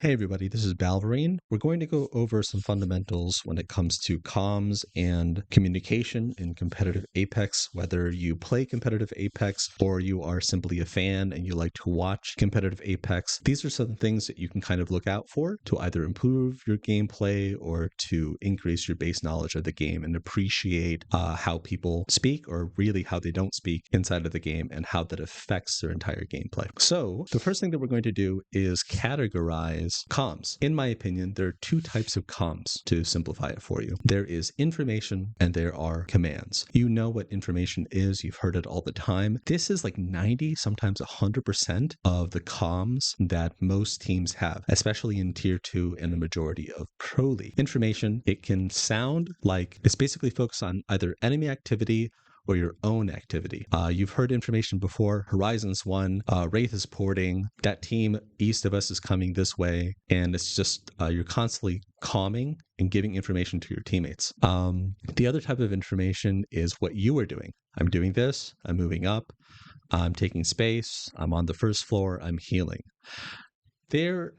Hey everybody, this is Balverine. We're going to go over some fundamentals when it comes to comms and communication in competitive Apex, whether you play competitive Apex or you are simply a fan and you like to watch competitive Apex. These are some things that you can kind of look out for to either improve your gameplay or to increase your base knowledge of the game and appreciate how people speak, or really how they don't speak inside of the game, and how that affects their entire gameplay. So the first thing that we're going to do is categorize comms. In my opinion, there are two types of comms, to simplify it for you. There is information and there are commands. You know what information is, you've heard it all the time. This is like 90, sometimes 100% of the comms that most teams have, especially in tier 2 and the majority of Pro League. Information, it can sound like it's basically focused on either enemy activity or your own activity. You've heard information before. Horizon's one, Wraith is porting, that team east of us is coming this way, and it's just you're constantly calming and giving information to your teammates. The other type of information is what you are doing. I'm doing this, I'm moving up, I'm taking space, I'm on the first floor, I'm healing. There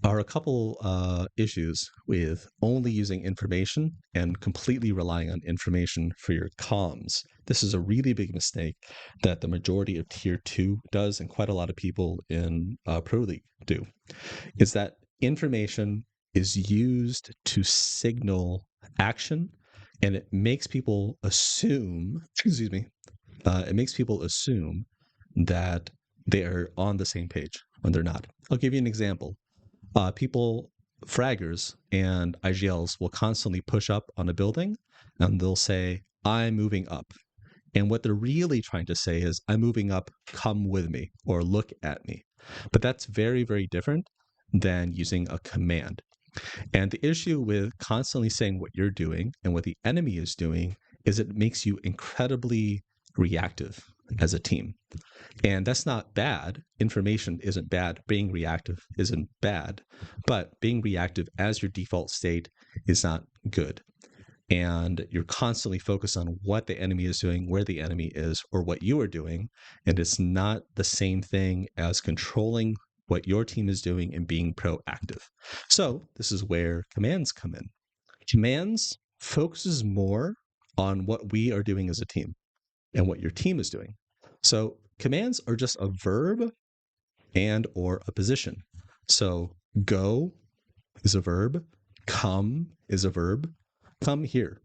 are a couple issues with only using information and completely relying on information for your comms. This is a really big mistake that the majority of tier 2 does, and quite a lot of people in Pro League do, is that information is used to signal action, and it makes people assume, it makes people assume that they are on the same page when they're not. I'll give you an example. Fraggers and IGLs will constantly push up on a building and they'll say, I'm moving up. And what they're really trying to say is, I'm moving up, come with me, or look at me. But that's very, very different than using a command. And the issue with constantly saying what you're doing and what the enemy is doing is it makes you incredibly reactive as a team. And that's not bad. Information isn't bad. Being reactive isn't bad. But being reactive as your default state is not good. And you're constantly focused on what the enemy is doing, where the enemy is, or what you are doing. And it's not the same thing as controlling what your team is doing and being proactive. So this is where commands come in. Commands focuses more on what we are doing as a team and what your team is doing. So commands are just a verb and or a position. So go is a verb, come is a verb, come here,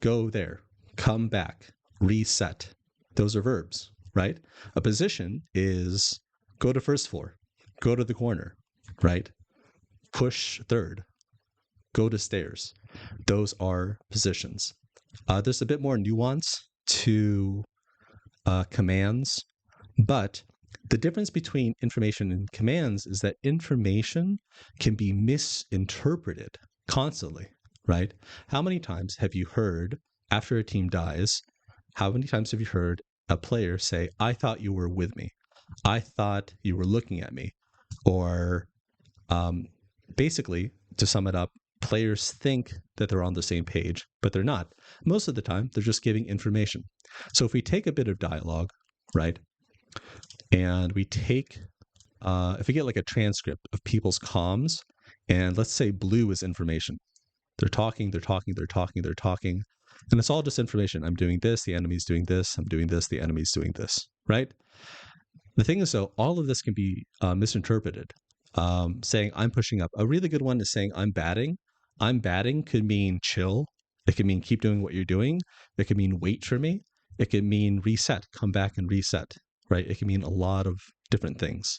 go there, come back, reset. Those are verbs, right? A position is go to first floor, go to the corner, right? Push third, go to stairs. Those are positions. There's a bit more nuance to commands, but the difference between information and commands is that information can be misinterpreted constantly, right? How many times have you heard after a team dies, how many times have you heard a player say, I thought you were with me, I thought you were looking at me? Or basically, to sum it up, players think that they're on the same page, but they're not. Most of the time, they're just giving information. So if we take a bit of dialogue, right, and we take, if we get like a transcript of people's comms, and let's say blue is information. They're talking, and it's all just information. I'm doing this, the enemy's doing this, I'm doing this, the enemy's doing this, right? The thing is, though, all of this can be misinterpreted. Saying I'm pushing up. A really good one is saying I'm batting. I'm batting could mean chill. It could mean keep doing what you're doing. It could mean wait for me. It could mean reset, come back and reset, right? It can mean a lot of different things.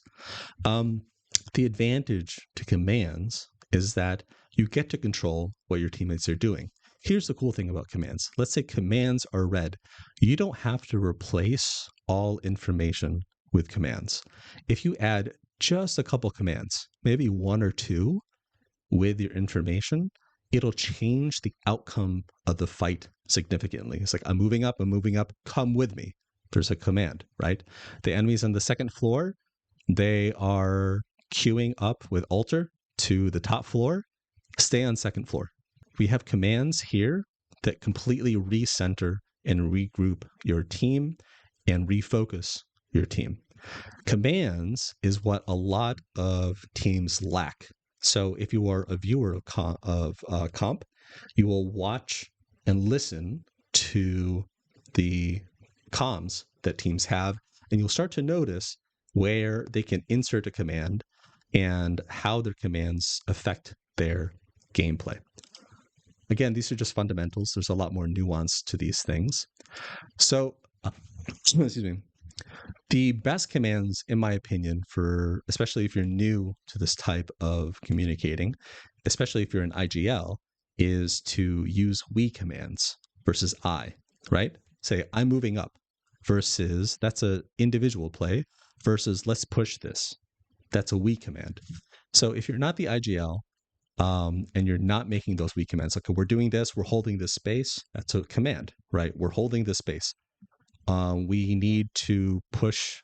The advantage to commands is that you get to control what your teammates are doing. Here's the cool thing about commands. Let's say commands are red. You don't have to replace all information with commands. If you add just a couple commands, maybe one or two with your information, it'll change the outcome of the fight significantly. It's like, I'm moving up, come with me. There's a command, right? The enemies on the second floor, they are queuing up with altar to the top floor. Stay on second floor. We have commands here that completely recenter and regroup your team and refocus your team. Commands is what a lot of teams lack. So if you are a viewer of comp, you will watch and listen to the comms that teams have, and you'll start to notice where they can insert a command and how their commands affect their gameplay. Again, these are just fundamentals. There's a lot more nuance to these things. So, excuse me. The best commands, in my opinion, for especially if you're new to this type of communicating, especially if you're an IGL, is to use we commands versus I, right? Say, I'm moving up versus that's an individual play versus let's push this. That's a we command. So if you're not the IGL, and you're not making those we commands, like we're doing this, we're holding this space, that's a command, right? We're holding this space. We need to push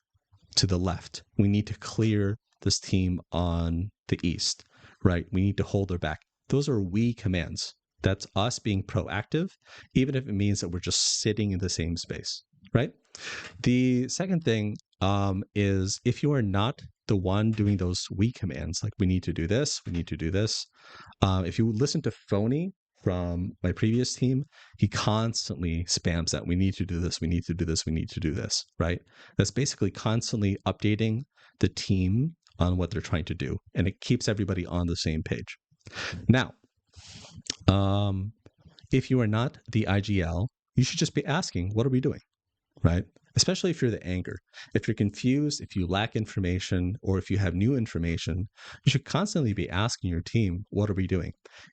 to the left. We need to clear this team on the east, right? We need to hold their back. Those are we commands. That's us being proactive, even if it means that we're just sitting in the same space, right? The second thing is if you are not the one doing those we commands, like we need to do this, we need to do this. If you listen to Phony from my previous team, he constantly spams that we need to do this, we need to do this, we need to do this, right? That's basically constantly updating the team on what they're trying to do, and it keeps everybody on the same page. Now, if you are not the IGL, you should just be asking, what are we doing, right? Especially if you're the anger. If you're confused, if you lack information, or if you have new information, you should constantly be asking your team, what are we doing?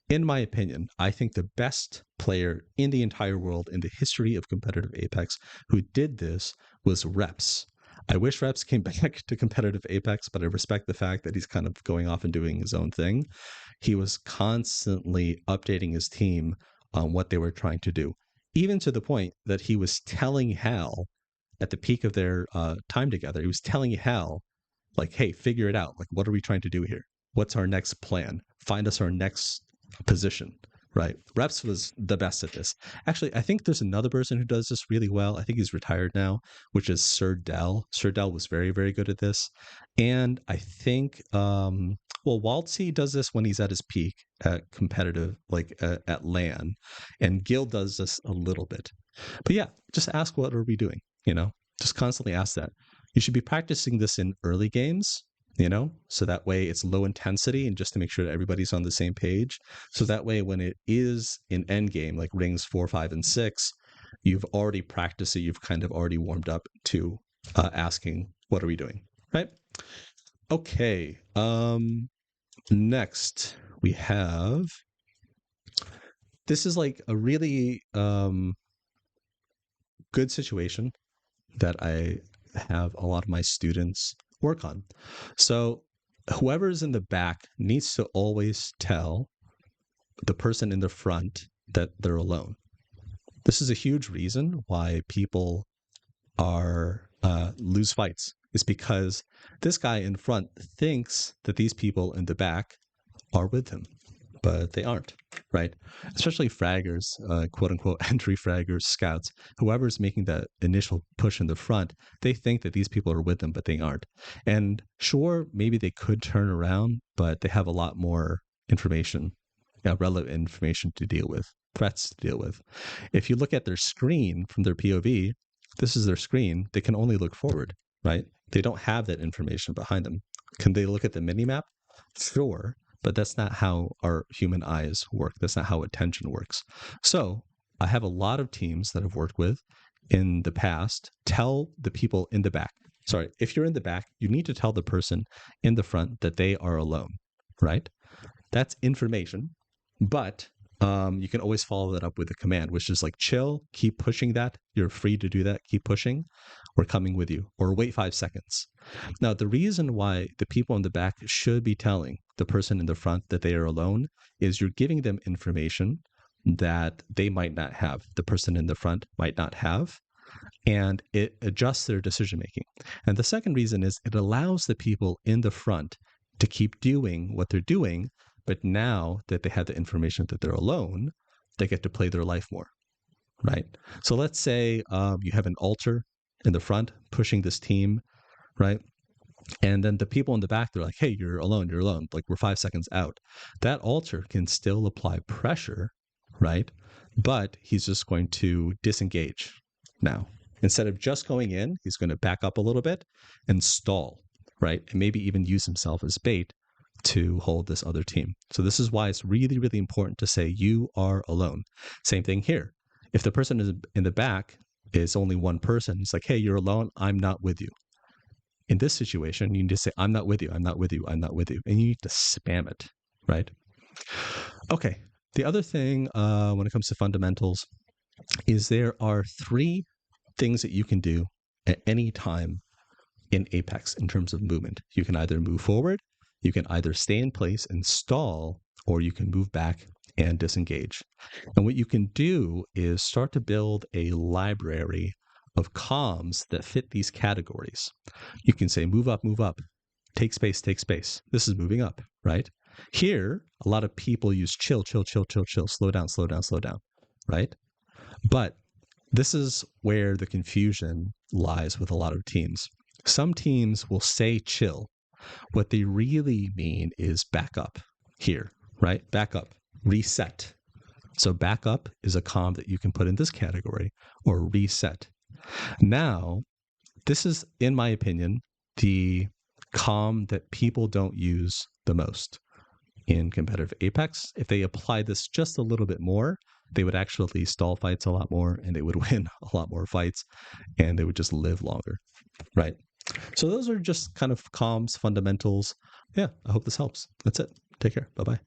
In my opinion, I think the best player in the entire world in the history of competitive Apex who did this was Reps. I wish Reps came back to competitive Apex, but I respect the fact that he's kind of going off and doing his own thing. He was constantly updating his team on what they were trying to do, even to the point that he was telling Hal at the peak of their time together, he was telling Hal, like, hey, figure it out. Like, what are we trying to do here? What's our next plan? Find us our next position, right? Reps was the best at this. Actually, I think there's another person who does this really well. I think he's retired now, which is Sir Dell. Sir Dell was very, very good at this. And I think, Waltzy does this when he's at his peak at competitive, like at LAN. And Gil does this a little bit. But yeah, just ask, what are we doing? Just constantly ask that. You should be practicing this in early games, so that way it's low intensity and just to make sure that everybody's on the same page. So that way, when it is in end game, like rings 4, 5, and 6, you've already practiced it. You've kind of already warmed up to asking, what are we doing? Right? Okay. Next we have, this is like a really good situation that I have a lot of my students work on. So whoever's in the back needs to always tell the person in the front that they're alone. This is a huge reason why people are lose fights. Is because this guy in front thinks that these people in the back are with him, but they aren't, right? Especially fraggers, quote unquote, entry fraggers, scouts, whoever's making that initial push in the front, they think that these people are with them, but they aren't. And sure, maybe they could turn around, but they have a lot more information, relevant information to deal with, threats to deal with. If you look at their screen from their POV, this is their screen, they can only look forward, right? They don't have that information behind them. Can they look at the minimap? Sure. But that's not how our human eyes work. That's not how attention works. So I have a lot of teams that I've worked with in the past tell the people in the back. Sorry, if you're in the back, you need to tell the person in the front that they are alone, right? That's information. But you can always follow that up with a command, which is like, chill, keep pushing that. You're free to do that. Keep pushing. We're coming with you. Or wait 5 seconds. Now, the reason why the people in the back should be telling the person in the front that they are alone is you're giving them information that they might not have, the person in the front might not have, and it adjusts their decision making. And the second reason is it allows the people in the front to keep doing what they're doing, but now that they have the information that they're alone, they get to play their life more, right? So let's say you have an alter in the front pushing this team, right? And then the people in the back, they're like, hey, you're alone, you're alone. Like, we're 5 seconds out. That alter can still apply pressure, right? But he's just going to disengage now. Instead of just going in, he's going to back up a little bit and stall, right? And maybe even use himself as bait to hold this other team. So this is why it's really, really important to say you are alone. Same thing here. If the person is in the back is only one person, it's like, hey, you're alone, I'm not with you. In this situation, you need to say, I'm not with you, I'm not with you, I'm not with you. And you need to spam it, right? Okay. The other thing when it comes to fundamentals is there are 3 things that you can do at any time in Apex in terms of movement. You can either move forward, you can either stay in place and stall, or you can move back and disengage. And what you can do is start to build a library of comms that fit these categories. You can say, move up, take space, take space. This is moving up, right? Here, a lot of people use chill, chill, chill, chill, chill, slow down, slow down, slow down, right? But this is where the confusion lies with a lot of teams. Some teams will say chill. What they really mean is back up here, right? Back up, reset. So back up is a comm that you can put in this category, or reset. Now, this is, in my opinion, the comm that people don't use the most in competitive Apex. If they apply this just a little bit more, they would actually stall fights a lot more, and they would win a lot more fights, and they would just live longer, right? So those are just kind of comms fundamentals. Yeah, I hope this helps. That's it. Take care. Bye-bye.